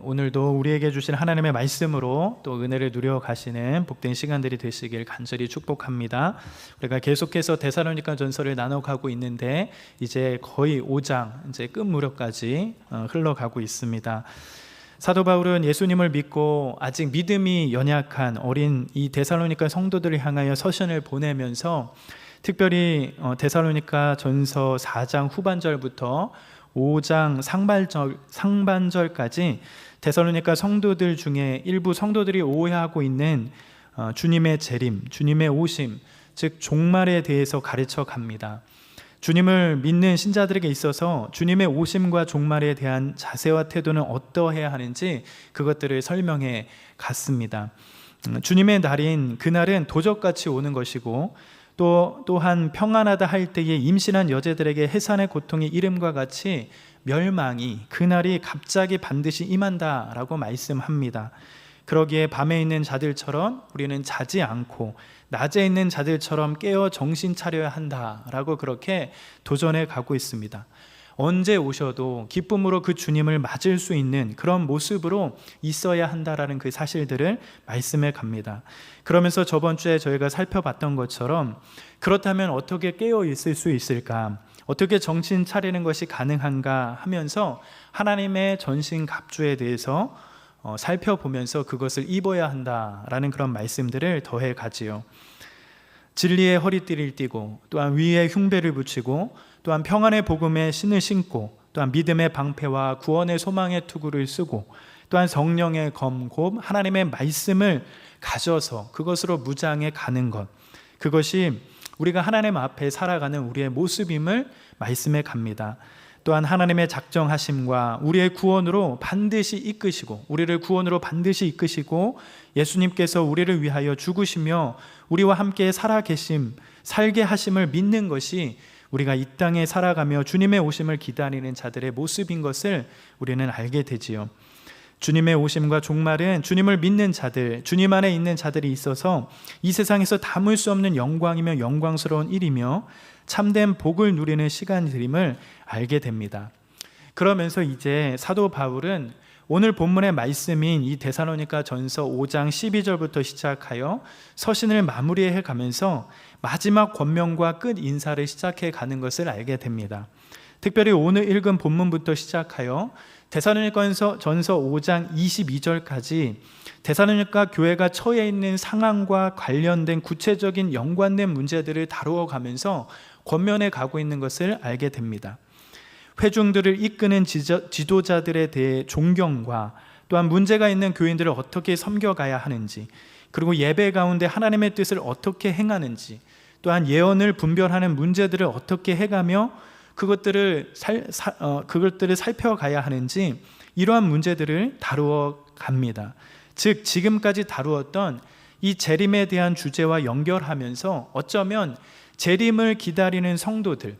오늘도 우리에게 주신 하나님의 말씀으로 또 은혜를 누려 가시는 복된 시간들이 되시길 간절히 축복합니다. 우리가 계속해서 데살로니가 전서를 나눠가고 있는데 이제 거의 5장 이제 끝 무렵까지 흘러가고 있습니다. 사도 바울은 예수님을 믿고 아직 믿음이 연약한 어린 이 데살로니가 성도들을 향하여 서신을 보내면서 특별히 데살로니가 전서 4장 후반절부터 5장 상반절까지 데살로니가 성도들 중에 일부 성도들이 오해하고 있는 주님의 재림, 주님의 오심, 즉 종말에 대해서 가르쳐 갑니다. 주님을 믿는 신자들에게 있어서 주님의 오심과 종말에 대한 자세와 태도는 어떠해야 하는지 그것들을 설명해 갔습니다. 주님의 날인 그날은 도적같이 오는 것이고 또한 평안하다 할 때에 임신한 여자들에게 해산의 고통이 이름과 같이 멸망이 그날이 갑자기 반드시 임한다라고 말씀합니다. 그러기에 밤에 있는 자들처럼 우리는 자지 않고 낮에 있는 자들처럼 깨어 정신 차려야 한다라고 그렇게 도전해 가고 있습니다. 언제 오셔도 기쁨으로 그 주님을 맞을 수 있는 그런 모습으로 있어야 한다라는 그 사실들을 말씀해 갑니다. 그러면서 저번 주에 저희가 살펴봤던 것처럼 그렇다면 어떻게 깨어 있을 수 있을까? 어떻게 정신 차리는 것이 가능한가 하면서 하나님의 전신갑주에 대해서 살펴보면서 그것을 입어야 한다라는 그런 말씀들을 더해 가지요. 진리의 허리띠를 띠고 또한 위에 흉배를 붙이고 또한 평안의 복음의 신을 신고 또한 믿음의 방패와 구원의 소망의 투구를 쓰고 또한 성령의 검 하나님의 말씀을 가져서 그것으로 무장해 가는 것, 그것이 우리가 하나님 앞에 살아가는 우리의 모습임을 말씀해 갑니다. 또한 하나님의 작정하심과 우리의 구원으로 반드시 이끄시고 우리를 구원으로 반드시 이끄시고 예수님께서 우리를 위하여 죽으시며 우리와 함께 살게 하심을 믿는 것이 우리가 이 땅에 살아가며 주님의 오심을 기다리는 자들의 모습인 것을 우리는 알게 되지요. 주님의 오심과 종말은 주님을 믿는 자들, 주님 안에 있는 자들이 있어서 이 세상에서 담을 수 없는 영광이며 영광스러운 일이며 참된 복을 누리는 시간들임을 알게 됩니다. 그러면서 이제 사도 바울은 오늘 본문의 말씀인 이 데살로니가 전서 5장 12절부터 시작하여 서신을 마무리해 가면서 마지막 권면과 끝 인사를 시작해 가는 것을 알게 됩니다. 특별히 오늘 읽은 본문부터 시작하여 데살로니가 전서 5장 22절까지 데살로니가 교회가 처해 있는 상황과 관련된 구체적인 연관된 문제들을 다루어 가면서 권면해 가고 있는 것을 알게 됩니다. 회중들을 이끄는 지도자들에 대해 존경과 또한 문제가 있는 교인들을 어떻게 섬겨가야 하는지, 그리고 예배 가운데 하나님의 뜻을 어떻게 행하는지, 또한 예언을 분별하는 문제들을 어떻게 해가며 그것들을 살펴가야 하는지, 이러한 문제들을 다루어 갑니다. 즉 지금까지 다루었던 이 재림에 대한 주제와 연결하면서 어쩌면 재림을 기다리는 성도들,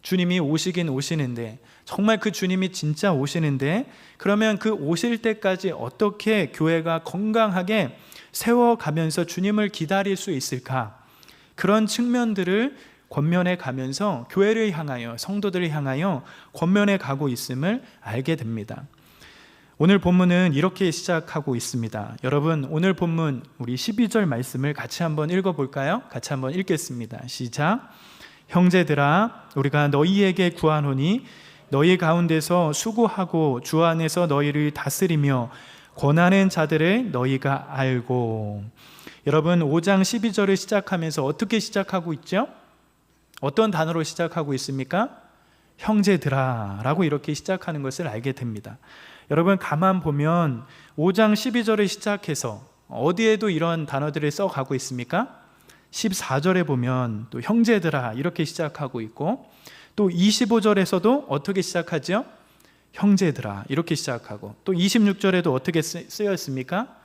주님이 오시긴 오시는데 정말 그 주님이 진짜 오시는데 그러면 그 오실 때까지 어떻게 교회가 건강하게 세워가면서 주님을 기다릴 수 있을까? 그런 측면들을 권면해 가면서 교회를 향하여, 성도들을 향하여 권면해 가고 있음을 알게 됩니다. 오늘 본문은 이렇게 시작하고 있습니다. 여러분, 오늘 본문 우리 12절 말씀을 같이 한번 읽어볼까요? 같이 한번 읽겠습니다. 시작. 형제들아, 우리가 너희에게 구하노니 너희 가운데서 수고하고 주 안에서 너희를 다스리며 권하는 자들을 너희가 알고. 여러분, 5장 12절을 시작하면서 어떻게 시작하고 있죠? 어떤 단어로 시작하고 있습니까? 형제들아 라고 이렇게 시작하는 것을 알게 됩니다. 여러분, 가만 보면 5장 12절을 시작해서 어디에도 이런 단어들을 써가고 있습니까? 14절에 보면 또 형제들아 이렇게 시작하고 있고, 또 25절에서도 어떻게 시작하죠? 형제들아 이렇게 시작하고, 또 26절에도 어떻게 쓰여 있습니까?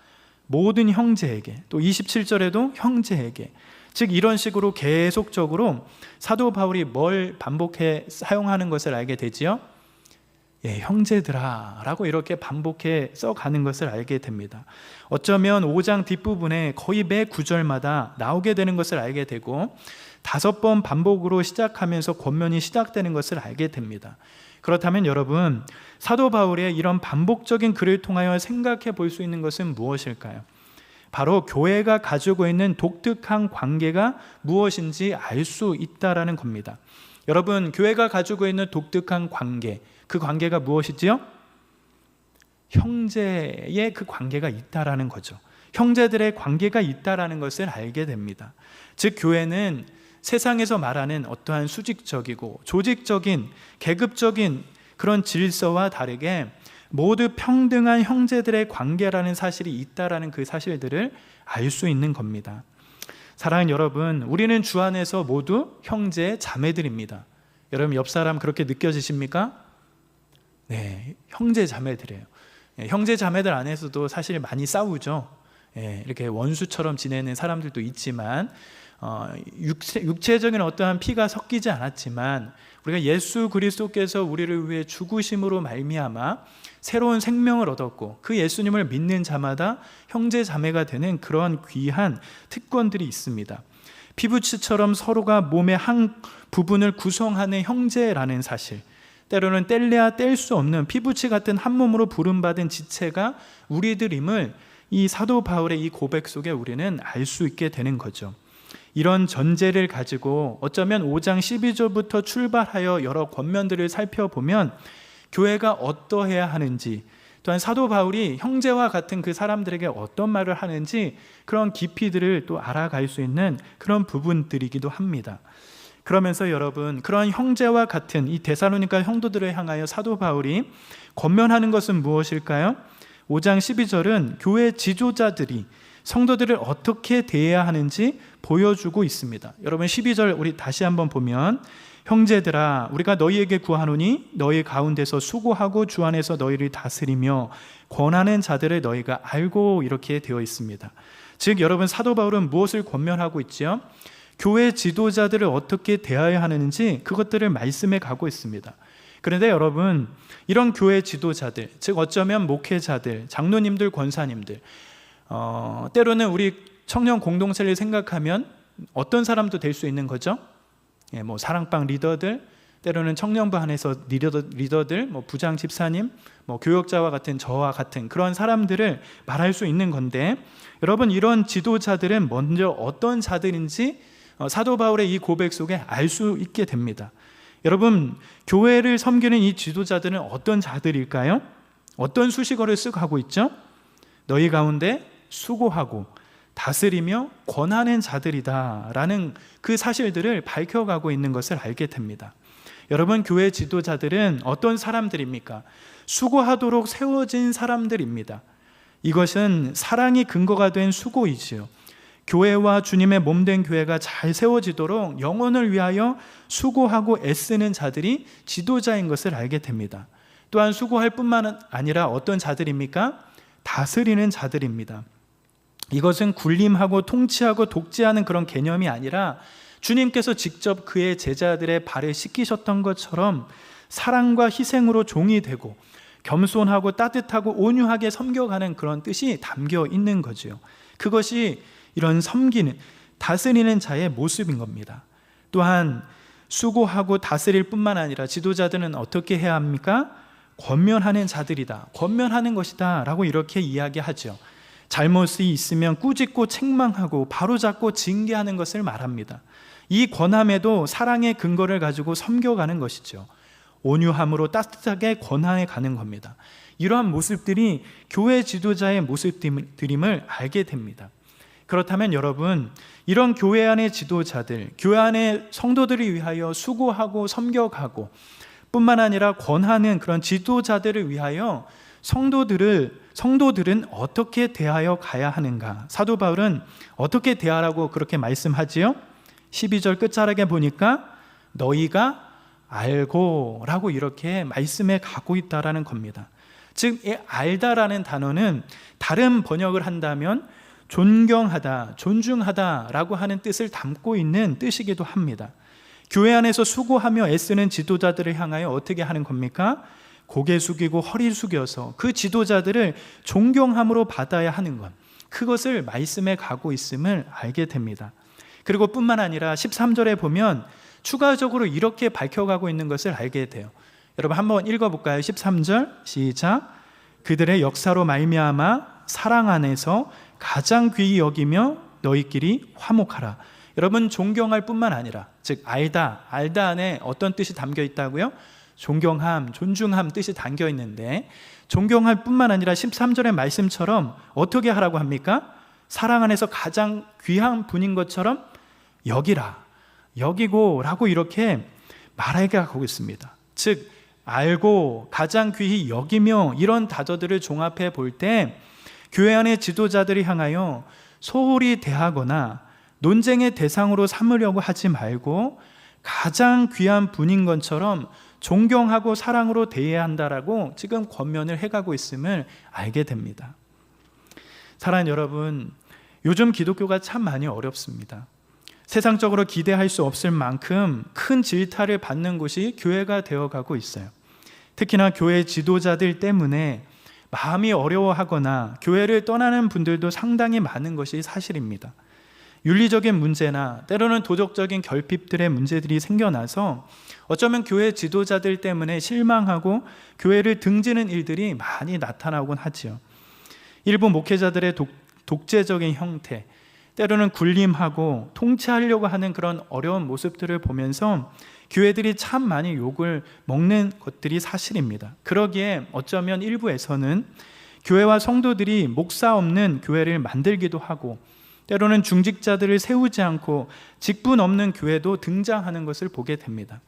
모든 형제에게, 또 27절에도 형제에게. 즉 이런 식으로 계속적으로 사도 바울이 뭘 반복해 사용하는 것을 알게 되지요? 형제들아 라고 이렇게 반복해 써가는 것을 알게 됩니다. 어쩌면 5장 뒷부분에 거의 매 구절마다 나오게 되는 것을 알게 되고 5번 반복으로 시작하면서 권면이 시작되는 것을 알게 됩니다. 그렇다면 여러분, 사도 바울의 이런 반복적인 글을 통하여 생각해 볼 수 있는 것은 무엇일까요? 바로 교회가 가지고 있는 독특한 관계가 무엇인지 알 수 있다라는 겁니다. 여러분, 교회가 가지고 있는 독특한 관계, 그 관계가 무엇이지요? 형제의 그 관계가 있다라는 거죠. 형제들의 관계가 있다라는 것을 알게 됩니다. 즉, 교회는 세상에서 말하는 어떠한 수직적이고 조직적인 계급적인 그런 질서와 다르게 모두 평등한 형제들의 관계라는 사실이 있다라는 그 사실들을 알 수 있는 겁니다. 사랑하는 여러분, 우리는 주 안에서 모두 형제 자매들입니다. 여러분, 옆 사람 그렇게 느껴지십니까? 네, 형제 자매들이에요. 형제 자매들 안에서도 사실 많이 싸우죠. 이렇게 원수처럼 지내는 사람들도 있지만 육체적인 어떠한 피가 섞이지 않았지만 우리가 예수 그리스도께서 우리를 위해 죽으심으로 말미암아 새로운 생명을 얻었고 그 예수님을 믿는 자마다 형제 자매가 되는 그런 귀한 특권들이 있습니다. 피부치처럼 서로가 몸의 한 부분을 구성하는 형제라는 사실, 때로는 뗄래야 뗄 수 없는 피부치 같은 한 몸으로 부름받은 지체가 우리들임을 이 사도 바울의 이 고백 속에 우리는 알 수 있게 되는 거죠. 이런 전제를 가지고 어쩌면 5장 12절부터 출발하여 여러 권면들을 살펴보면 교회가 어떠해야 하는지, 또한 사도 바울이 형제와 같은 그 사람들에게 어떤 말을 하는지 그런 깊이들을 또 알아갈 수 있는 그런 부분들이기도 합니다. 그러면서 여러분, 그런 형제와 같은 이 데살로니가 형도들을 향하여 사도 바울이 권면하는 것은 무엇일까요? 5장 12절은 교회 지도자들이 성도들을 어떻게 대해야 하는지 보여주고 있습니다. 여러분, 12절 우리 다시 한번 보면, 형제들아, 우리가 너희에게 구하노니 너희 가운데서 수고하고 주 안에서 너희를 다스리며 권하는 자들을 너희가 알고, 이렇게 되어 있습니다. 즉, 여러분, 사도 바울은 무엇을 권면하고 있지요? 교회 지도자들을 어떻게 대해야 하는지 그것들을 말씀해 가고 있습니다. 그런데 여러분, 이런 교회 지도자들, 즉 어쩌면 목회자들, 장로님들, 권사님들, 때로는 우리 청년 공동체를 생각하면 어떤 사람도 될 수 있는 거죠? 사랑방 리더들, 때로는 청년부 안에서 리더들, 부장 집사님, 교역자와 같은 저와 같은 그런 사람들을 말할 수 있는 건데, 여러분, 이런 지도자들은 먼저 어떤 자들인지 사도 바울의 이 고백 속에 알 수 있게 됩니다. 여러분, 교회를 섬기는 이 지도자들은 어떤 자들일까요? 어떤 수식어를 쓰고 하고 있죠? 너희 가운데 수고하고 다스리며 권하는 자들이다 라는 그 사실들을 밝혀가고 있는 것을 알게 됩니다. 여러분, 교회 지도자들은 어떤 사람들입니까? 수고하도록 세워진 사람들입니다. 이것은 사랑이 근거가 된 수고이지요. 교회와 주님의 몸된 교회가 잘 세워지도록 영혼을 위하여 수고하고 애쓰는 자들이 지도자인 것을 알게 됩니다. 또한 수고할 뿐만 아니라 어떤 자들입니까? 다스리는 자들입니다. 이것은 군림하고 통치하고 독재하는 그런 개념이 아니라 주님께서 직접 그의 제자들의 발을 씻기셨던 것처럼 사랑과 희생으로 종이 되고 겸손하고 따뜻하고 온유하게 섬겨가는 그런 뜻이 담겨 있는 거죠. 그것이 이런 섬기는, 다스리는 자의 모습인 겁니다. 또한 수고하고 다스릴 뿐만 아니라 지도자들은 어떻게 해야 합니까? 권면하는 자들이다, 권면하는 것이다 라고 이렇게 이야기하죠. 잘못이 있으면 꾸짖고 책망하고 바로잡고 징계하는 것을 말합니다. 이 권함에도 사랑의 근거를 가지고 섬겨가는 것이죠. 온유함으로 따뜻하게 권하해 가는 겁니다. 이러한 모습들이 교회 지도자의 모습들임을 알게 됩니다. 그렇다면 여러분, 이런 교회 안의 지도자들, 교회 안의 성도들을 위하여 수고하고 섬겨가고 뿐만 아니라 권하는 그런 지도자들을 위하여 성도들은 어떻게 대하여 가야 하는가? 사도 바울은 어떻게 대하라고 그렇게 말씀하지요? 12절 끝자락에 보니까 너희가 알고 라고 이렇게 말씀해 가고 있다라는 겁니다. 즉, 이 알다라는 단어는 다른 번역을 한다면 존경하다, 존중하다 라고 하는 뜻을 담고 있는 뜻이기도 합니다. 교회 안에서 수고하며 애쓰는 지도자들을 향하여 어떻게 하는 겁니까? 고개 숙이고 허리 숙여서 그 지도자들을 존경함으로 받아야 하는 것, 그것을 말씀해 가고 있음을 알게 됩니다. 그리고 뿐만 아니라 13절에 보면 추가적으로 이렇게 밝혀가고 있는 것을 알게 돼요. 여러분 한번 읽어볼까요? 13절 시작. 그들의 역사로 말미암아 사랑 안에서 가장 귀히 여기며 너희끼리 화목하라. 여러분 존경할 뿐만 아니라, 즉 알다 안에 어떤 뜻이 담겨 있다고요? 존경함, 존중함 뜻이 담겨 있는데, 존경할 뿐만 아니라 13절의 말씀처럼 어떻게 하라고 합니까? 사랑 안에서 가장 귀한 분인 것처럼 여기라, 여기고 라고 이렇게 말하게 하고 있습니다. 즉 알고 가장 귀히 여기며 이런 단어들을 종합해 볼 때 교회 안의 지도자들이 향하여 소홀히 대하거나 논쟁의 대상으로 삼으려고 하지 말고 가장 귀한 분인 것처럼 존경하고 사랑으로 대해야 한다라고 지금 권면을 해가고 있음을 알게 됩니다. 사랑하는 여러분, 요즘 기독교가 참 많이 어렵습니다. 세상적으로 기대할 수 없을 만큼 큰 질타를 받는 곳이 교회가 되어가고 있어요. 특히나 교회 지도자들 때문에 마음이 어려워하거나 교회를 떠나는 분들도 상당히 많은 것이 사실입니다. 윤리적인 문제나 때로는 도덕적인 결핍들의 문제들이 생겨나서 어쩌면 교회 지도자들 때문에 실망하고 교회를 등지는 일들이 많이 나타나곤 하지요. 일부 목회자들의 독재적인 형태, 때로는 군림하고 통치하려고 하는 그런 어려운 모습들을 보면서 교회들이 참 많이 욕을 먹는 것들이 사실입니다. 그러기에 어쩌면 일부에서는 교회와 성도들이 목사 없는 교회를 만들기도 하고, 때로는 중직자들을 세우지 않고 직분 없는 교회도 등장하는 것을 보게 됩니다.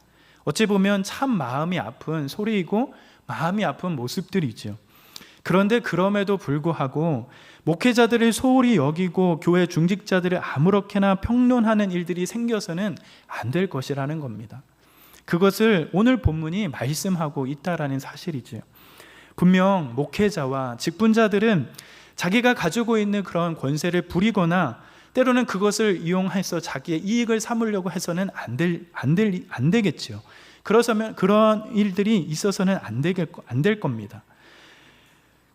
어찌 보면 참 마음이 아픈 소리이고 마음이 아픈 모습들이죠. 그런데 그럼에도 불구하고 목회자들을 소홀히 여기고 교회 중직자들을 아무렇게나 평론하는 일들이 생겨서는 안 될 것이라는 겁니다. 그것을 오늘 본문이 말씀하고 있다라는 사실이죠. 분명 목회자와 직분자들은 자기가 가지고 있는 그런 권세를 부리거나 때로는 그것을 이용해서 자기의 이익을 삼으려고 해서는 안 되겠죠. 그러면 그런 일들이 있어서는 안 될 겁니다.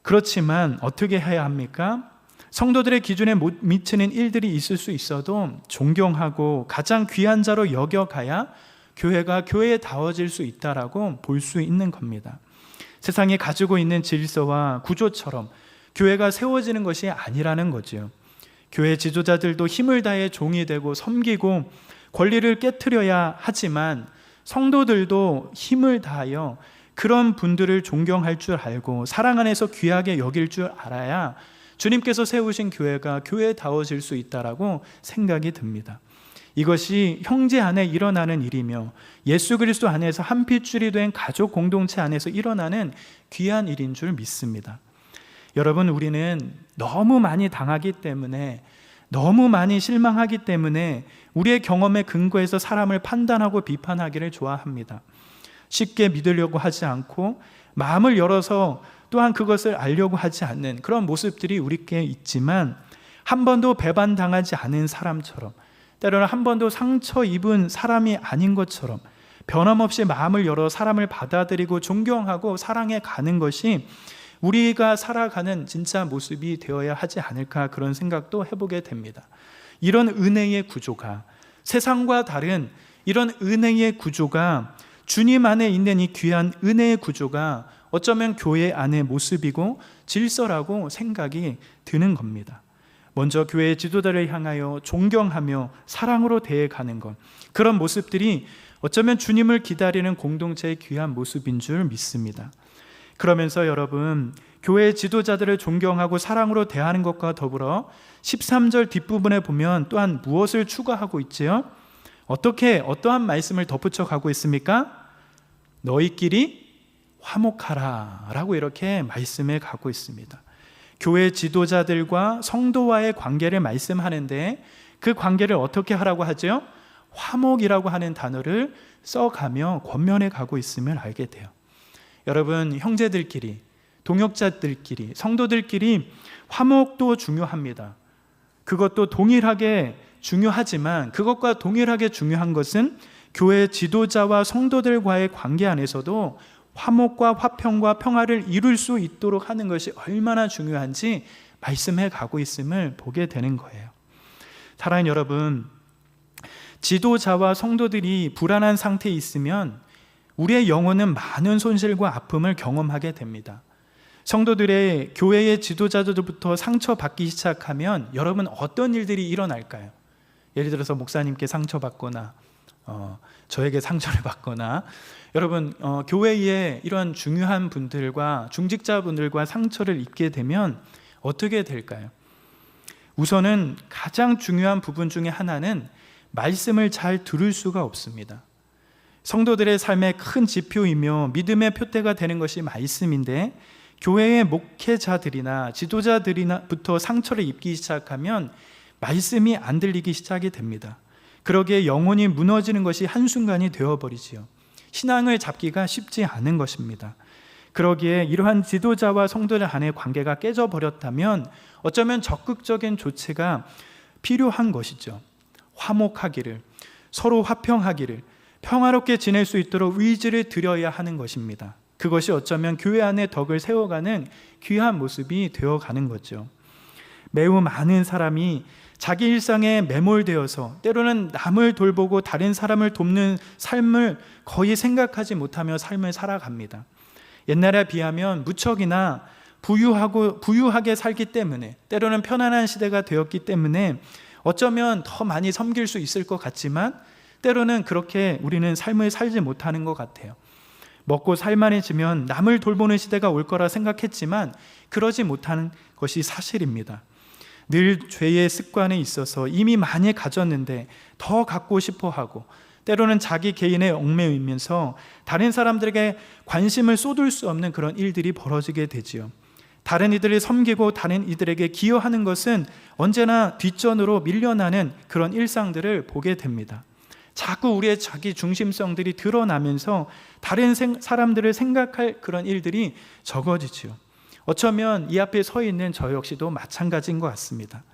그렇지만 어떻게 해야 합니까? 성도들의 기준에 못 미치는 일들이 있을 수 있어도 존경하고 가장 귀한 자로 여겨가야 교회가 교회다워질 수 있다라고 볼 수 있는 겁니다. 세상에 가지고 있는 질서와 구조처럼 교회가 세워지는 것이 아니라는 거죠. 교회 지도자들도 힘을 다해 종이 되고 섬기고 권리를 깨트려야 하지만 성도들도 힘을 다하여 그런 분들을 존경할 줄 알고 사랑 안에서 귀하게 여길 줄 알아야 주님께서 세우신 교회가 교회다워질 수 있다라고 생각이 듭니다. 이것이 형제 안에 일어나는 일이며 예수 그리스도 안에서 한 핏줄이 된 가족 공동체 안에서 일어나는 귀한 일인 줄 믿습니다. 여러분, 우리는 너무 많이 당하기 때문에, 너무 많이 실망하기 때문에 우리의 경험에 근거해서 사람을 판단하고 비판하기를 좋아합니다. 쉽게 믿으려고 하지 않고 마음을 열어서 또한 그것을 알려고 하지 않는 그런 모습들이 우리께 있지만, 한 번도 배반당하지 않은 사람처럼, 때로는 한 번도 상처 입은 사람이 아닌 것처럼 변함없이 마음을 열어 사람을 받아들이고 존경하고 사랑해 가는 것이 우리가 살아가는 진짜 모습이 되어야 하지 않을까, 그런 생각도 해보게 됩니다. 이런 은혜의 구조가, 세상과 다른 이런 은혜의 구조가, 주님 안에 있는 이 귀한 은혜의 구조가 어쩌면 교회 안의 모습이고 질서라고 생각이 드는 겁니다. 먼저 교회의 지도자를 향하여 존경하며 사랑으로 대해가는 것, 그런 모습들이 어쩌면 주님을 기다리는 공동체의 귀한 모습인 줄 믿습니다. 그러면서 여러분, 교회의 지도자들을 존경하고 사랑으로 대하는 것과 더불어 13절 뒷부분에 보면 또한 무엇을 추가하고 있지요? 어떠한 말씀을 덧붙여 가고 있습니까? 너희끼리 화목하라 라고 이렇게 말씀해 가고 있습니다. 교회 지도자들과 성도와의 관계를 말씀하는데 그 관계를 어떻게 하라고 하죠? 화목이라고 하는 단어를 써가며 권면해 가고 있음을 알게 돼요. 여러분, 형제들끼리, 동역자들끼리, 성도들끼리 화목도 중요합니다. 그것도 동일하게 중요하지만 그것과 동일하게 중요한 것은 교회 지도자와 성도들과의 관계 안에서도 화목과 화평과 평화를 이룰 수 있도록 하는 것이 얼마나 중요한지 말씀해 가고 있음을 보게 되는 거예요. 사랑하는 여러분, 지도자와 성도들이 불안한 상태에 있으면 우리의 영혼은 많은 손실과 아픔을 경험하게 됩니다. 성도들의 교회의 지도자들부터 상처받기 시작하면 여러분 어떤 일들이 일어날까요? 예를 들어서 목사님께 상처받거나 저에게 상처를 받거나 여러분 교회에 이런 중요한 분들과 중직자분들과 상처를 입게 되면 어떻게 될까요? 우선은 가장 중요한 부분 중에 하나는 말씀을 잘 들을 수가 없습니다. 성도들의 삶의 큰 지표이며 믿음의 표대가 되는 것이 말씀인데 교회의 목회자들이나 지도자들이나부터 상처를 입기 시작하면 말씀이 안 들리기 시작이 됩니다. 그러기에 영혼이 무너지는 것이 한순간이 되어버리지요. 신앙을 잡기가 쉽지 않은 것입니다. 그러기에 이러한 지도자와 성도들 간의 관계가 깨져버렸다면 어쩌면 적극적인 조치가 필요한 것이죠. 화목하기를, 서로 화평하기를, 평화롭게 지낼 수 있도록 의지를 들여야 하는 것입니다. 그것이 어쩌면 교회 안에 덕을 세워가는 귀한 모습이 되어가는 거죠. 매우 많은 사람이 자기 일상에 매몰되어서 때로는 남을 돌보고 다른 사람을 돕는 삶을 거의 생각하지 못하며 삶을 살아갑니다. 옛날에 비하면 무척이나 부유하게 살기 때문에, 때로는 편안한 시대가 되었기 때문에 어쩌면 더 많이 섬길 수 있을 것 같지만 때로는 그렇게 우리는 삶을 살지 못하는 것 같아요. 먹고 살만해지면 남을 돌보는 시대가 올 거라 생각했지만 그러지 못하는 것이 사실입니다. 늘 죄의 습관에 있어서 이미 많이 가졌는데 더 갖고 싶어 하고, 때로는 자기 개인에 얽매이면서 다른 사람들에게 관심을 쏟을 수 없는 그런 일들이 벌어지게 되지요. 다른 이들을 섬기고 다른 이들에게 기여하는 것은 언제나 뒷전으로 밀려나는 그런 일상들을 보게 됩니다. 자꾸 우리의 자기 중심성들이 드러나면서 다른 사람들을 생각할 그런 일들이 적어지지요. 어쩌면 이 앞에 서 있는 저 역시도 마찬가지인 것 같습니다.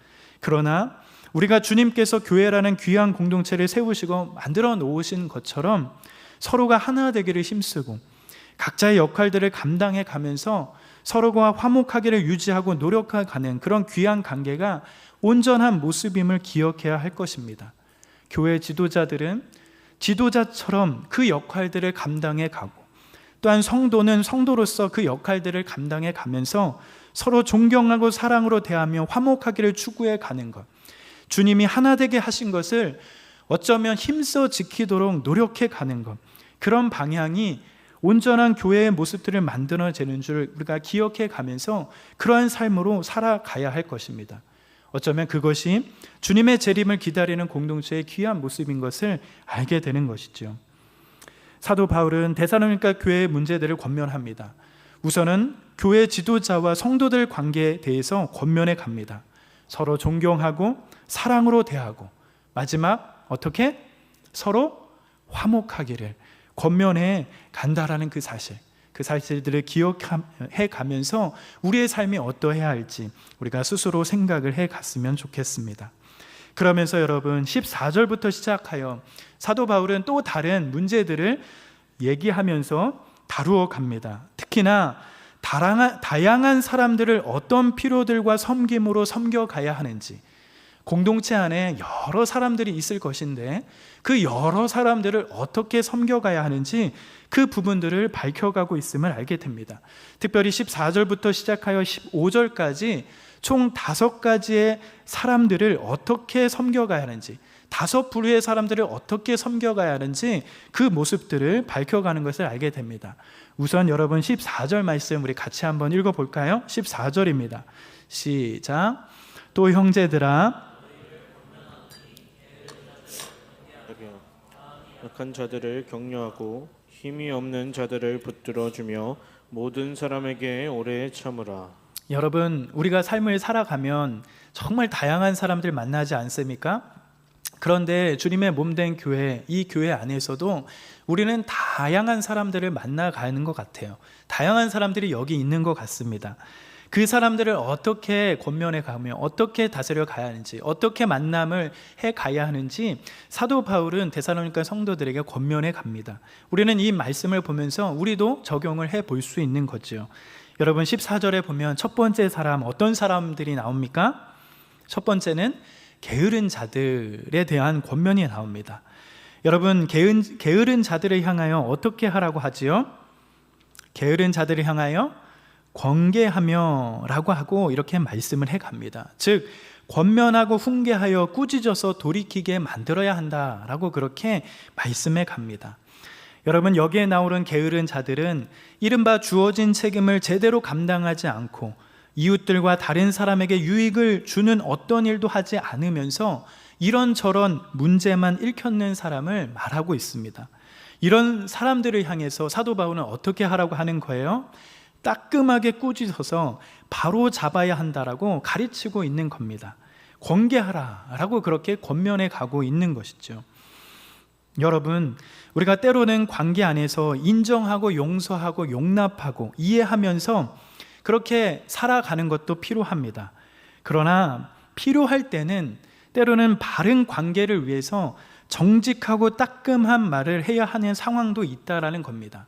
그러나 우리가 주님께서 교회라는 귀한 공동체를 세우시고 만들어 놓으신 것처럼 서로가 하나 되기를 힘쓰고 각자의 역할들을 감당해 가면서 서로가 화목하기를 유지하고 노력해가는 그런 귀한 관계가 온전한 모습임을 기억해야 할 것입니다. 교회 지도자들은 지도자처럼 그 역할들을 감당해 가고, 또한 성도는 성도로서 그 역할들을 감당해 가면서 서로 존경하고 사랑으로 대하며 화목하기를 추구해 가는 것, 주님이 하나 되게 하신 것을 어쩌면 힘써 지키도록 노력해 가는 것, 그런 방향이 온전한 교회의 모습들을 만들어내는 줄 우리가 기억해 가면서 그러한 삶으로 살아가야 할 것입니다. 어쩌면 그것이 주님의 재림을 기다리는 공동체의 귀한 모습인 것을 알게 되는 것이죠. 사도 바울은 데살로니가 교회의 문제들을 권면합니다. 우선은 교회 지도자와 성도들 관계에 대해서 권면해 갑니다. 서로 존경하고 사랑으로 대하고, 마지막 어떻게? 서로 화목하기를 권면해 간다라는 그 사실들을 기억해 가면서 우리의 삶이 어떠해야 할지 우리가 스스로 생각을 해 갔으면 좋겠습니다. 그러면서 여러분 14절부터 시작하여 사도 바울은 또 다른 문제들을 얘기하면서 다루어 갑니다. 특히나 다양한 사람들을 어떤 필요들과 섬김으로 섬겨가야 하는지, 공동체 안에 여러 사람들이 있을 것인데 그 여러 사람들을 어떻게 섬겨가야 하는지 그 부분들을 밝혀가고 있음을 알게 됩니다. 특별히 14절부터 시작하여 15절까지 총 5가지의 사람들을 어떻게 섬겨가야 하는지, 5부류의 사람들을 어떻게 섬겨가야 하는지 그 모습들을 밝혀가는 것을 알게 됩니다. 우선 여러분 14절 말씀 우리 같이 한번 읽어볼까요? 14절입니다. 시작. 또 형제들아, 약한 자들을 격려하고 힘이 없는 자들을 붙들어주며 모든 사람에게 오래 참으라. 여러분, 우리가 삶을 살아가면 정말 다양한 사람들 만나지 않습니까? 그런데 주님의 몸된 교회, 이 교회 안에서도 우리는 다양한 사람들을 만나가는 것 같아요. 다양한 사람들이 여기 있는 것 같습니다. 그 사람들을 어떻게 권면해 가며 어떻게 다스려 가야 하는지, 어떻게 만남을 해 가야 하는지 사도 바울은 데살로니가 성도들에게 권면해 갑니다. 우리는 이 말씀을 보면서 우리도 적용을 해 볼 수 있는 거죠. 여러분 14절에 보면 첫 번째 사람, 어떤 사람들이 나옵니까? 첫 번째는 게으른 자들에 대한 권면이 나옵니다. 여러분, 게으른 자들을 향하여 어떻게 하라고 하지요? 게으른 자들을 향하여 권계하며 라고 하고 이렇게 말씀을 해갑니다. 즉 권면하고 훈계하여 꾸짖어서 돌이키게 만들어야 한다라고 그렇게 말씀해 갑니다. 여러분, 여기에 나오는 게으른 자들은 이른바 주어진 책임을 제대로 감당하지 않고 이웃들과 다른 사람에게 유익을 주는 어떤 일도 하지 않으면서 이런저런 문제만 일컫는 사람을 말하고 있습니다. 이런 사람들을 향해서 사도 바울은 어떻게 하라고 하는 거예요? 따끔하게 꾸짖어서 바로 잡아야 한다라고 가르치고 있는 겁니다. 권계하라라고 그렇게 권면해 가고 있는 것이죠. 여러분, 우리가 때로는 관계 안에서 인정하고 용서하고 용납하고 이해하면서 그렇게 살아가는 것도 필요합니다. 그러나 필요할 때는 때로는 바른 관계를 위해서 정직하고 따끔한 말을 해야 하는 상황도 있다라는 겁니다.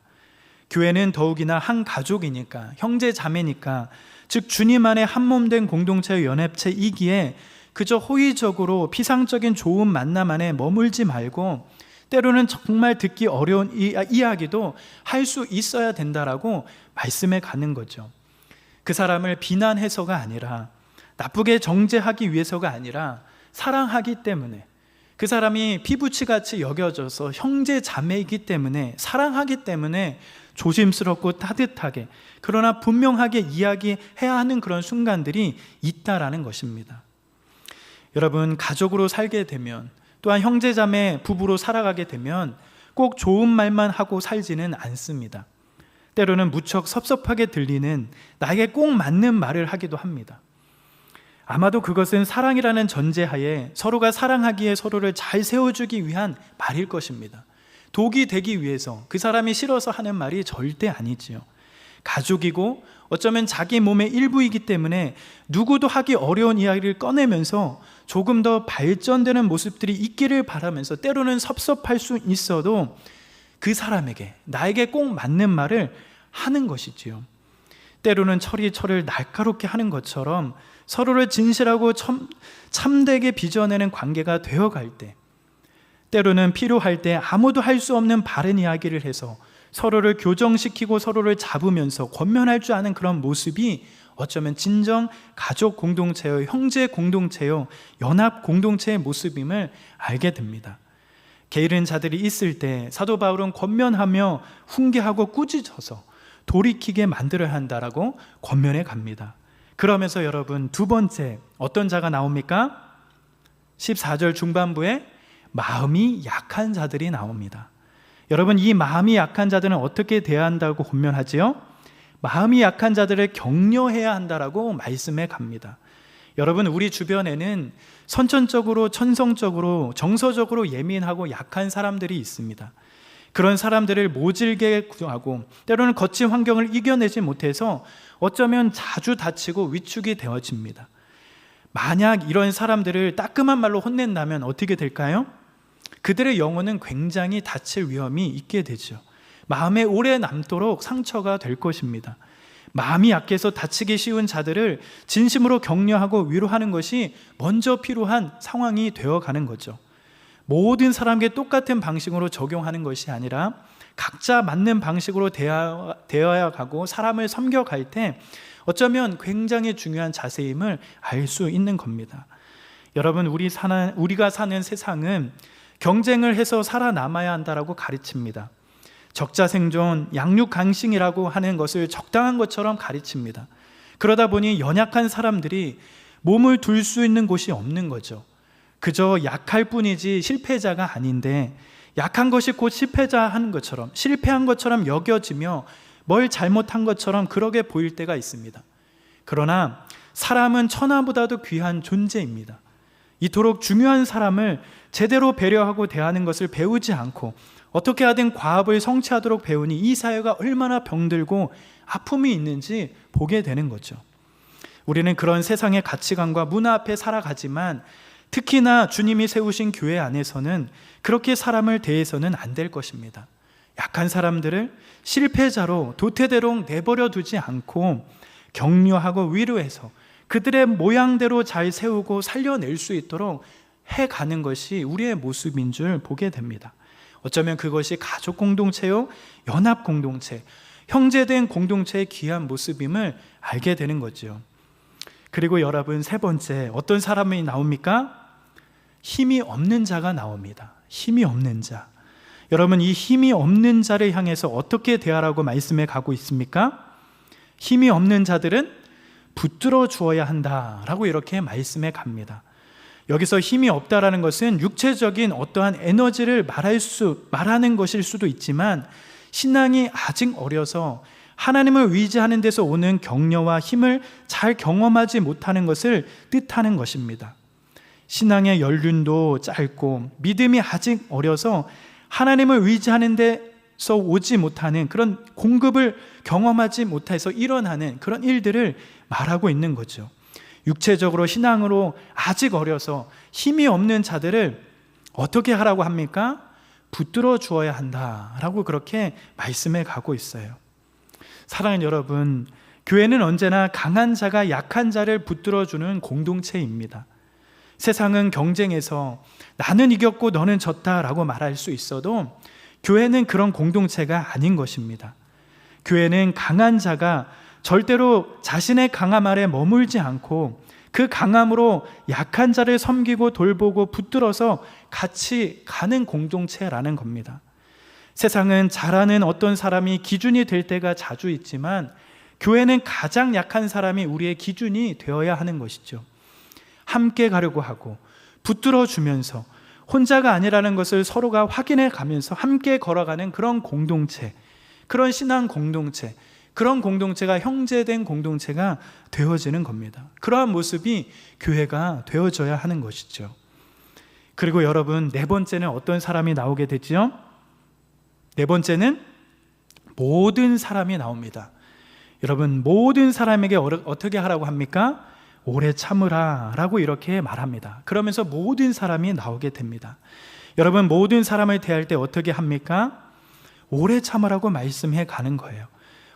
교회는 더욱이나 한 가족이니까, 형제 자매니까, 즉 주님 안에 한 몸 된 공동체 연합체이기에 그저 호의적으로 피상적인 좋은 만남 안에 머물지 말고 때로는 정말 듣기 어려운 이야기도 할 수 있어야 된다라고 말씀해 가는 거죠. 그 사람을 비난해서가 아니라, 나쁘게 정죄하기 위해서가 아니라 사랑하기 때문에, 그 사람이 피부치같이 여겨져서 형제 자매이기 때문에, 사랑하기 때문에 조심스럽고 따뜻하게, 그러나 분명하게 이야기해야 하는 그런 순간들이 있다라는 것입니다. 여러분, 가족으로 살게 되면, 또한 형제 자매 부부로 살아가게 되면 꼭 좋은 말만 하고 살지는 않습니다. 때로는 무척 섭섭하게 들리는, 나에게 꼭 맞는 말을 하기도 합니다. 아마도 그것은 사랑이라는 전제하에 서로가 사랑하기에 서로를 잘 세워주기 위한 말일 것입니다. 독이 되기 위해서, 그 사람이 싫어서 하는 말이 절대 아니지요. 가족이고 어쩌면 자기 몸의 일부이기 때문에 누구도 하기 어려운 이야기를 꺼내면서 조금 더 발전되는 모습들이 있기를 바라면서 때로는 섭섭할 수 있어도 그 사람에게, 나에게 꼭 맞는 말을 하는 것이지요. 때로는 철이 철을 날카롭게 하는 것처럼 서로를 진실하고 참되게 빚어내는 관계가 되어갈 때, 때로는 필요할 때 아무도 할 수 없는 바른 이야기를 해서 서로를 교정시키고 서로를 잡으면서 권면할 줄 아는 그런 모습이 어쩌면 진정 가족 공동체요, 형제 공동체요, 연합 공동체의 모습임을 알게 됩니다. 게으른 자들이 있을 때 사도 바울은 권면하며 훈계하고 꾸짖어서 돌이키게 만들어야 한다라고 권면해 갑니다. 그러면서 여러분, 두 번째 어떤 자가 나옵니까? 14절 중반부에 마음이 약한 자들이 나옵니다. 여러분, 이 마음이 약한 자들은 어떻게 대해야 한다고 권면하지요? 마음이 약한 자들을 격려해야 한다라고 말씀해 갑니다. 여러분, 우리 주변에는 선천적으로, 천성적으로, 정서적으로 예민하고 약한 사람들이 있습니다. 그런 사람들을 모질게 구하고 때로는 거친 환경을 이겨내지 못해서 어쩌면 자주 다치고 위축이 되어집니다. 만약 이런 사람들을 따끔한 말로 혼낸다면 어떻게 될까요? 그들의 영혼은 굉장히 다칠 위험이 있게 되죠. 마음에 오래 남도록 상처가 될 것입니다. 마음이 약해서 다치기 쉬운 자들을 진심으로 격려하고 위로하는 것이 먼저 필요한 상황이 되어가는 거죠. 모든 사람에게 똑같은 방식으로 적용하는 것이 아니라 각자 맞는 방식으로 되어야 가고 사람을 섬겨갈 때 어쩌면 굉장히 중요한 자세임을 알 수 있는 겁니다. 여러분, 우리가 사는 세상은 경쟁을 해서 살아남아야 한다라고 가르칩니다. 적자생존, 양육강식이라고 하는 것을 적당한 것처럼 가르칩니다. 그러다 보니 연약한 사람들이 몸을 둘 수 있는 곳이 없는 거죠. 그저 약할 뿐이지 실패자가 아닌데 약한 것이 곧 실패자 하는 것처럼, 실패한 것처럼 여겨지며 뭘 잘못한 것처럼 그러게 보일 때가 있습니다. 그러나 사람은 천하보다도 귀한 존재입니다. 이토록 중요한 사람을 제대로 배려하고 대하는 것을 배우지 않고 어떻게 하든 과업을 성취하도록 배우니 이 사회가 얼마나 병들고 아픔이 있는지 보게 되는 거죠. 우리는 그런 세상의 가치관과 문화 앞에 살아가지만 특히나 주님이 세우신 교회 안에서는 그렇게 사람을 대해서는 안 될 것입니다. 약한 사람들을 실패자로 도태되도록 내버려 두지 않고 격려하고 위로해서 그들의 모양대로 잘 세우고 살려낼 수 있도록 해가는 것이 우리의 모습인 줄 보게 됩니다. 어쩌면 그것이 가족 공동체요, 연합 공동체, 형제된 공동체의 귀한 모습임을 알게 되는 거죠. 그리고 여러분, 세 번째, 어떤 사람이 나옵니까? 힘이 없는 자가 나옵니다. 힘이 없는 자. 여러분, 이 힘이 없는 자를 향해서 어떻게 대하라고 말씀해 가고 있습니까? 힘이 없는 자들은 붙들어 주어야 한다라고 이렇게 말씀해 갑니다. 여기서 힘이 없다라는 것은 육체적인 어떠한 에너지를 말하는 것일 수도 있지만, 신앙이 아직 어려서 하나님을 의지하는 데서 오는 격려와 힘을 잘 경험하지 못하는 것을 뜻하는 것입니다. 신앙의 연륜도 짧고 믿음이 아직 어려서 하나님을 의지하는 데서 오지 못하는 그런 공급을 경험하지 못해서 일어나는 그런 일들을 말하고 있는 거죠. 육체적으로 신앙으로 아직 어려서 힘이 없는 자들을 어떻게 하라고 합니까? 붙들어 주어야 한다라고 그렇게 말씀해 가고 있어요. 사랑하는 여러분, 교회는 언제나 강한 자가 약한 자를 붙들어 주는 공동체입니다. 세상은 경쟁에서 나는 이겼고 너는 졌다라고 말할 수 있어도 교회는 그런 공동체가 아닌 것입니다. 교회는 강한 자가 절대로 자신의 강함 아래 머물지 않고 그 강함으로 약한 자를 섬기고 돌보고 붙들어서 같이 가는 공동체라는 겁니다. 세상은 잘하는 어떤 사람이 기준이 될 때가 자주 있지만, 교회는 가장 약한 사람이 우리의 기준이 되어야 하는 것이죠. 함께 가려고 하고 붙들어 주면서 혼자가 아니라는 것을 서로가 확인해 가면서 함께 걸어가는 그런 공동체, 그런 신앙 공동체, 그런 공동체가 형제된 공동체가 되어지는 겁니다. 그러한 모습이 교회가 되어져야 하는 것이죠. 그리고 여러분, 네 번째는 어떤 사람이 나오게 되죠? 네 번째는 모든 사람이 나옵니다. 여러분, 모든 사람에게 어떻게 하라고 합니까? 오래 참으라 라고 이렇게 말합니다. 그러면서 모든 사람이 나오게 됩니다. 여러분, 모든 사람을 대할 때 어떻게 합니까? 오래 참으라고 말씀해 가는 거예요.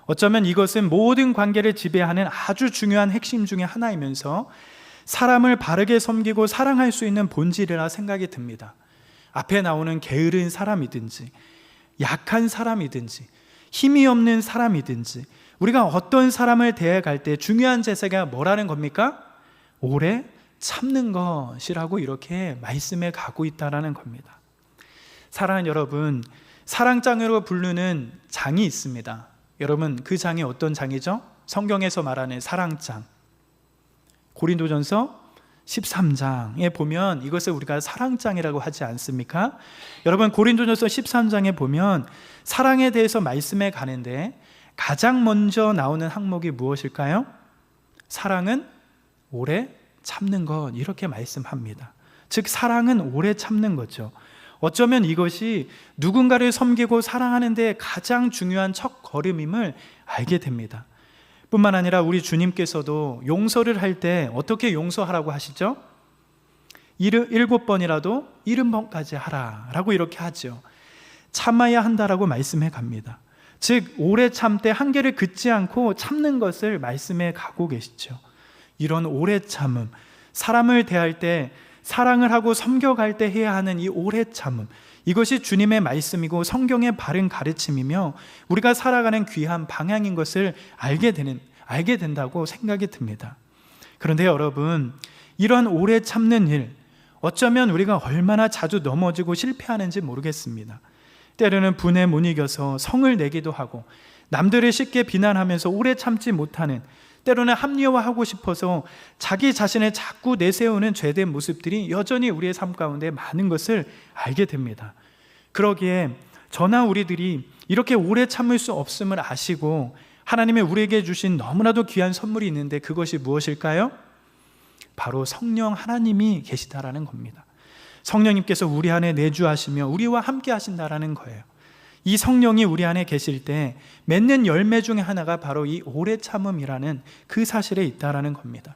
어쩌면 이것은 모든 관계를 지배하는 아주 중요한 핵심 중에 하나이면서 사람을 바르게 섬기고 사랑할 수 있는 본질이라 생각이 듭니다. 앞에 나오는 게으른 사람이든지 약한 사람이든지 힘이 없는 사람이든지 우리가 어떤 사람을 대해갈 때 중요한 제세가 뭐라는 겁니까? 오래 참는 것이라고 이렇게 말씀해 가고 있다는 겁니다. 사랑하는 여러분, 사랑장으로 부르는 장이 있습니다. 여러분, 그 장이 어떤 장이죠? 성경에서 말하는 사랑장, 고린도전서 13장에 보면 이것을 우리가 사랑장이라고 하지 않습니까? 여러분, 고린도전서 13장에 보면 사랑에 대해서 말씀해 가는데 가장 먼저 나오는 항목이 무엇일까요? 사랑은 오래 참는 것, 이렇게 말씀합니다. 즉, 사랑은 오래 참는 거죠. 어쩌면 이것이 누군가를 섬기고 사랑하는 데 가장 중요한 첫 걸음임을 알게 됩니다. 뿐만 아니라 우리 주님께서도 용서를 할 때 어떻게 용서하라고 하시죠? 7번이라도 70번까지 하라라고 이렇게 하죠. 참아야 한다라고 말씀해 갑니다. 즉, 오래 참되 한계를 긋지 않고 참는 것을 말씀해 가고 계시죠. 이런 오래 참음, 사람을 대할 때, 사랑을 하고 섬겨갈 때 해야 하는 이 오래 참음, 이것이 주님의 말씀이고 성경의 바른 가르침이며 우리가 살아가는 귀한 방향인 것을 알게 된다고 생각이 듭니다. 그런데 여러분, 이런 오래 참는 일, 어쩌면 우리가 얼마나 자주 넘어지고 실패하는지 모르겠습니다. 때로는 분에 못 이겨서 성을 내기도 하고, 남들을 쉽게 비난하면서 오래 참지 못하는, 때로는 합리화하고 싶어서 자기 자신을 자꾸 내세우는 죄된 모습들이 여전히 우리의 삶 가운데 많은 것을 알게 됩니다. 그러기에 저나 우리들이 이렇게 오래 참을 수 없음을 아시고 하나님이 우리에게 주신 너무나도 귀한 선물이 있는데 그것이 무엇일까요? 바로 성령 하나님이 계시다라는 겁니다. 성령님께서 우리 안에 내주하시며 우리와 함께 하신다라는 거예요. 이 성령이 우리 안에 계실 때 맺는 열매 중에 하나가 바로 이 오래 참음이라는 그 사실에 있다라는 겁니다.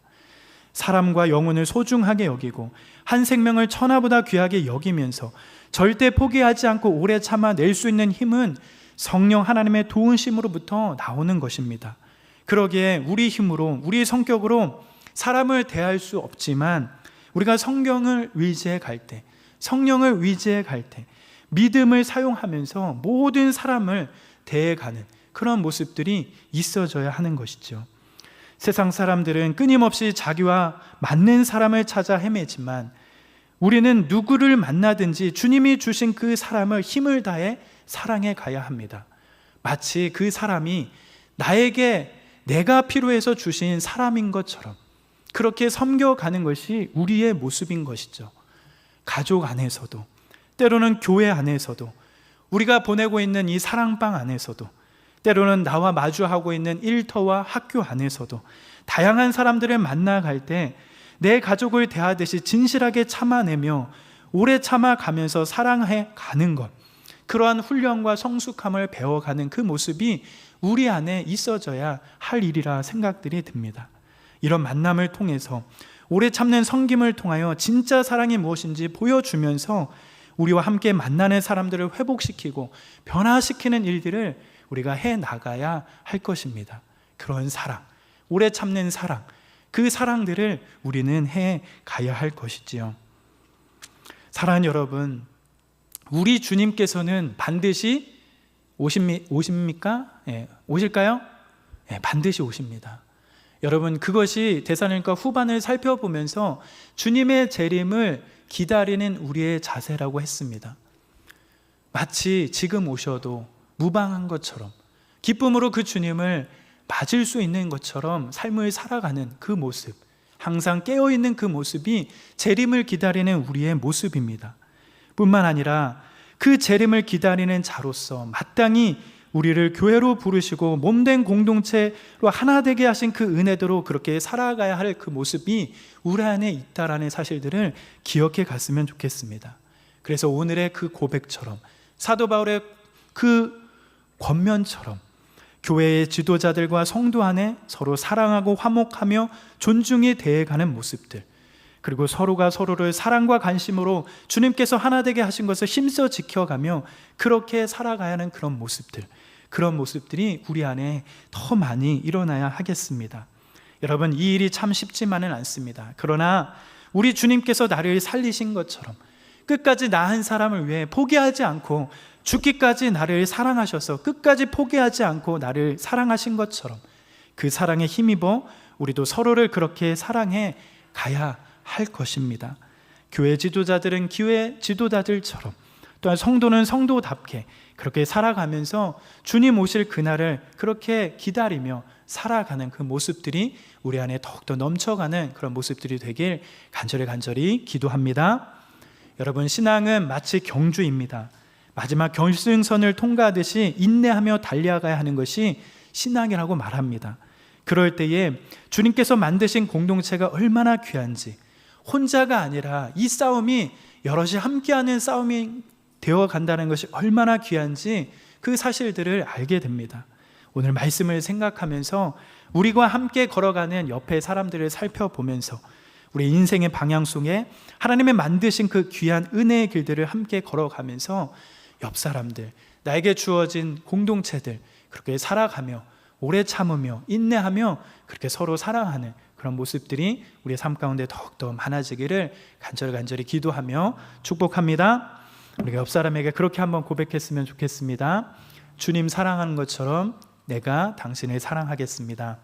사람과 영혼을 소중하게 여기고 한 생명을 천하보다 귀하게 여기면서 절대 포기하지 않고 오래 참아낼 수 있는 힘은 성령 하나님의 도우심으로부터 나오는 것입니다. 그러기에 우리 힘으로, 우리 성격으로 사람을 대할 수 없지만 우리가 성경을 의지해 갈 때, 성령을 의지해 갈 때, 믿음을 사용하면서 모든 사람을 대해가는 그런 모습들이 있어져야 하는 것이죠. 세상 사람들은 끊임없이 자기와 맞는 사람을 찾아 헤매지만 우리는 누구를 만나든지 주님이 주신 그 사람을 힘을 다해 사랑해 가야 합니다. 마치 그 사람이 나에게 내가 필요해서 주신 사람인 것처럼 그렇게 섬겨가는 것이 우리의 모습인 것이죠. 가족 안에서도, 때로는 교회 안에서도, 우리가 보내고 있는 이 사랑방 안에서도, 때로는 나와 마주하고 있는 일터와 학교 안에서도 다양한 사람들을 만나갈 때 내 가족을 대하듯이 진실하게 참아내며 오래 참아가면서 사랑해 가는 것, 그러한 훈련과 성숙함을 배워가는 그 모습이 우리 안에 있어져야 할 일이라 생각들이 듭니다. 이런 만남을 통해서 오래 참는 섬김을 통하여 진짜 사랑이 무엇인지 보여주면서 우리와 함께 만나는 사람들을 회복시키고 변화시키는 일들을 우리가 해나가야 할 것입니다. 그런 사랑, 오래 참는 사랑, 그 사랑들을 우리는 해가야 할 것이지요. 사랑하는 여러분, 우리 주님께서는 반드시 오십니까? 오실까요? 반드시 오십니다. 여러분, 그것이 데살로니가 후반을 살펴보면서 주님의 재림을 기다리는 우리의 자세라고 했습니다. 마치 지금 오셔도 무방한 것처럼 기쁨으로 그 주님을 맞을 수 있는 것처럼 삶을 살아가는 그 모습, 항상 깨어있는 그 모습이 재림을 기다리는 우리의 모습입니다. 뿐만 아니라 그 재림을 기다리는 자로서 마땅히 우리를 교회로 부르시고 몸된 공동체로 하나 되게 하신 그 은혜대로 그렇게 살아가야 할 그 모습이 우리 안에 있다라는 사실들을 기억해 갔으면 좋겠습니다. 그래서 오늘의 그 고백처럼, 사도 바울의 그 권면처럼 교회의 지도자들과 성도 안에 서로 사랑하고 화목하며 존중히 대해가는 모습들, 그리고 서로가 서로를 사랑과 관심으로 주님께서 하나 되게 하신 것을 힘써 지켜가며 그렇게 살아가야 하는 그런 모습들, 그런 모습들이 우리 안에 더 많이 일어나야 하겠습니다. 여러분, 이 일이 참 쉽지만은 않습니다. 그러나 우리 주님께서 나를 살리신 것처럼 끝까지 나 한 사람을 위해 포기하지 않고 죽기까지 나를 사랑하셔서 끝까지 포기하지 않고 나를 사랑하신 것처럼 그 사랑에 힘입어 우리도 서로를 그렇게 사랑해 가야 할 것입니다. 교회 지도자들은 교회 지도자들처럼, 또한 성도는 성도답게 그렇게 살아가면서 주님 오실 그날을 그렇게 기다리며 살아가는 그 모습들이 우리 안에 더욱더 넘쳐가는 그런 모습들이 되길 간절히 기도합니다. 여러분, 신앙은 마치 경주입니다. 마지막 결승선을 통과하듯이 인내하며 달려가야 하는 것이 신앙이라고 말합니다. 그럴 때에 주님께서 만드신 공동체가 얼마나 귀한지, 혼자가 아니라 이 싸움이 여럿이 함께하는 싸움이 되어 간다는 것이 얼마나 귀한지 그 사실들을 알게 됩니다. 오늘 말씀을 생각하면서 우리와 함께 걸어가는 옆에 사람들을 살펴보면서 우리 인생의 방향 속에 하나님의 만드신 그 귀한 은혜의 길들을 함께 걸어가면서 옆 사람들, 나에게 주어진 공동체들 그렇게 살아가며 오래 참으며 인내하며 그렇게 서로 사랑하는 그런 모습들이 우리의 삶 가운데 더욱더 많아지기를 간절히 기도하며 축복합니다. 우리가 옆 사람에게 그렇게 한번 고백했으면 좋겠습니다. 주님 사랑하는 것처럼 내가 당신을 사랑하겠습니다.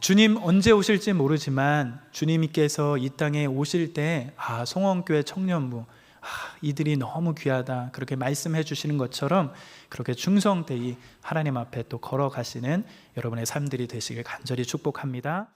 주님 언제 오실지 모르지만 주님께서 이 땅에 오실 때 송원교회 청년부 이들이 너무 귀하다 그렇게 말씀해 주시는 것처럼 그렇게 충성되이 하나님 앞에 또 걸어가시는 여러분의 삶들이 되시길 간절히 축복합니다.